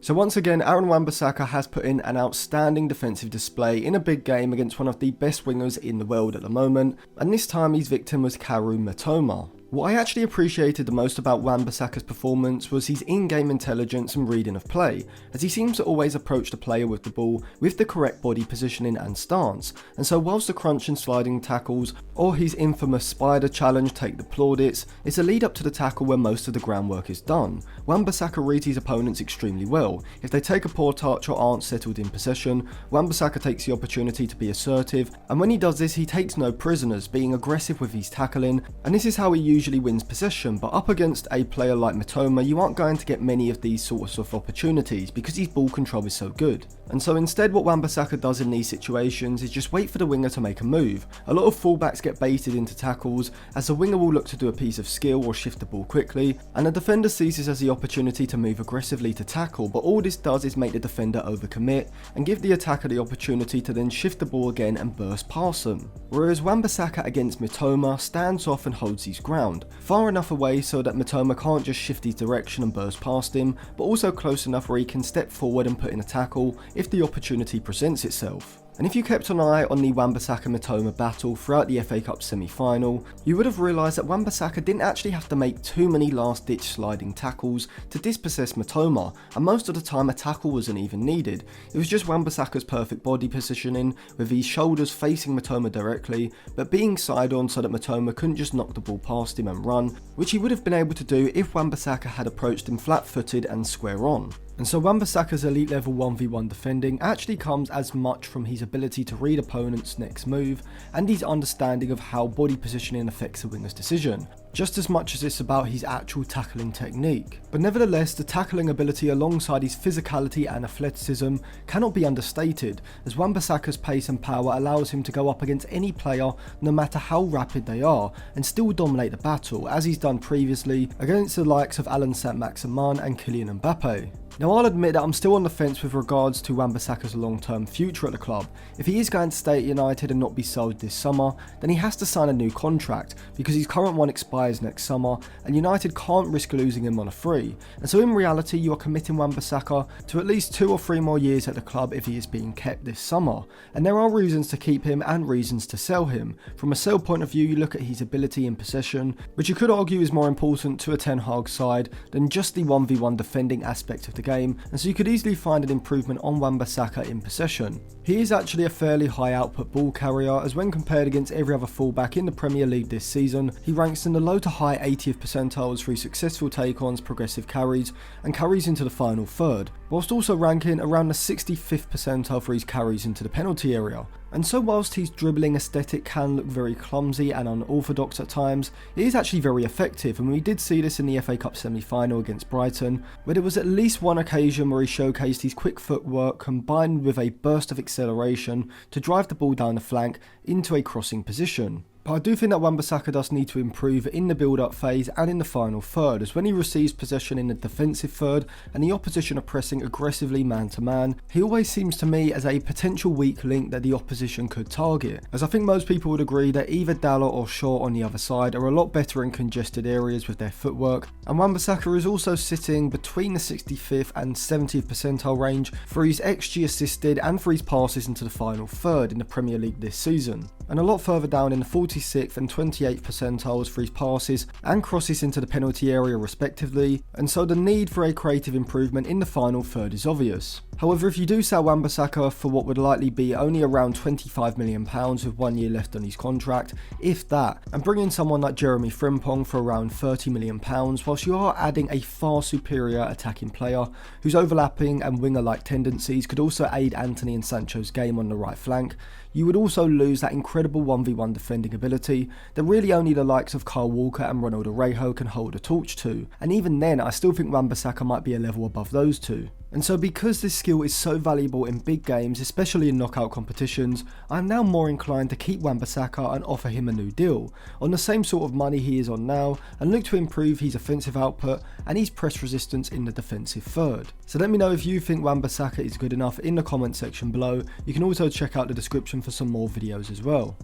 So once again, Wan-Bissaka has put in an outstanding defensive display in a big game against one of the best wingers in the world at the moment, and this time his victim was Kaoru Mitoma. What I actually appreciated the most about Wan-Bissaka's performance was his in-game intelligence and reading of play, as he seems to always approach the player with the ball with the correct body positioning and stance, and so whilst the crunch and sliding tackles or his infamous spider challenge take the plaudits, it's a lead up to the tackle where most of the groundwork is done. Wan-Bissaka reads his opponents extremely well. If they take a poor touch or aren't settled in possession, Wan-Bissaka takes the opportunity to be assertive, and when he does this he takes no prisoners, being aggressive with his tackling, and this is how he usually wins possession. But up against a player like Mitoma, you aren't going to get many of these sorts of opportunities because his ball control is so good. And so instead what Wan-Bissaka does in these situations is just wait for the winger to make a move. A lot of fullbacks get baited into tackles as the winger will look to do a piece of skill or shift the ball quickly, and the defender sees this as the opportunity to move aggressively to tackle, but all this does is make the defender overcommit and give the attacker the opportunity to then shift the ball again and burst past them. Whereas Wan-Bissaka against Mitoma stands off and holds his ground, far enough away so that Mitoma can't just shift his direction and burst past him, but also close enough where he can step forward and put in a tackle if the opportunity presents itself. And if you kept an eye on the Wan-Bissaka-Mitoma battle throughout the FA Cup semi-final, you would have realised that Wan-Bissaka didn't actually have to make too many last-ditch sliding tackles to dispossess Mitoma, and most of the time a tackle wasn't even needed. It was just Wan-Bissaka's perfect body positioning, with his shoulders facing Mitoma directly, but being side-on so that Mitoma couldn't just knock the ball past him and run, which he would have been able to do if Wan-Bissaka had approached him flat-footed and square on. And so Wan-Bissaka's elite level 1v1 defending actually comes as much from his ability to read opponents' next move and his understanding of how body positioning affects a winger's decision, just as much as it's about his actual tackling technique. But nevertheless, the tackling ability alongside his physicality and athleticism cannot be understated, as Wan-Bissaka's pace and power allows him to go up against any player no matter how rapid they are and still dominate the battle, as he's done previously against the likes of Alan Saint-Maximin and Kylian Mbappe. Now I'll admit that I'm still on the fence with regards to Wan-Bissaka's long-term future at the club. If he is going to stay at United and not be sold this summer, then he has to sign a new contract because his current one expires next summer and United can't risk losing him on a free. And so in reality you are committing Wan-Bissaka to at least 2 or 3 more years at the club if he is being kept this summer. And there are reasons to keep him and reasons to sell him. From a sell point of view, you look at his ability in possession, which you could argue is more important to a Ten Hag side than just the 1v1 defending aspect of the game, and so you could easily find an improvement on Wan-Bissaka in possession. He is actually a fairly high output ball carrier, as when compared against every other fullback in the Premier League this season, he ranks in the low to high 80th percentiles for his successful take-ons, progressive carries, and carries into the final third, whilst also ranking around the 65th percentile for his carries into the penalty area. And so whilst his dribbling aesthetic can look very clumsy and unorthodox at times, it is actually very effective, and we did see this in the FA Cup semi-final against Brighton, where there was at least one occasion where he showcased his quick footwork combined with a burst of acceleration to drive the ball down the flank into a crossing position. But I do think that Wan-Bissaka does need to improve in the build-up phase and in the final third, as when he receives possession in the defensive third and the opposition are pressing aggressively man-to-man, he always seems to me as a potential weak link that the opposition could target, as I think most people would agree that either Dalla or Shaw on the other side are a lot better in congested areas with their footwork, and Wan-Bissaka is also sitting between the 65th and 70th percentile range for his XG assisted and for his passes into the final third in the Premier League this season, and a lot further down in the 46th and 28th percentiles for his passes and crosses into the penalty area respectively, and so the need for a creative improvement in the final third is obvious. However, if you do sell Wan-Bissaka for what would likely be only around £25 million with 1 year left on his contract, if that, and bring in someone like Jeremy Frimpong for around £30 million, whilst you are adding a far superior attacking player whose overlapping and winger-like tendencies could also aid Anthony and Sancho's game on the right flank, you would also lose that incredible 1v1 defending ability that really only the likes of Kyle Walker and Ronald Araujo can hold a torch to, and even then I still think Wan-Bissaka might be a level above those two. And so because this skill is so valuable in big games, especially in knockout competitions, I am now more inclined to keep Wan-Bissaka and offer him a new deal, on the same sort of money he is on now, and look to improve his offensive output and his press resistance in the defensive third. So let me know if you think Wan-Bissaka is good enough in the comment section below. You can also check out the description for some more videos as well.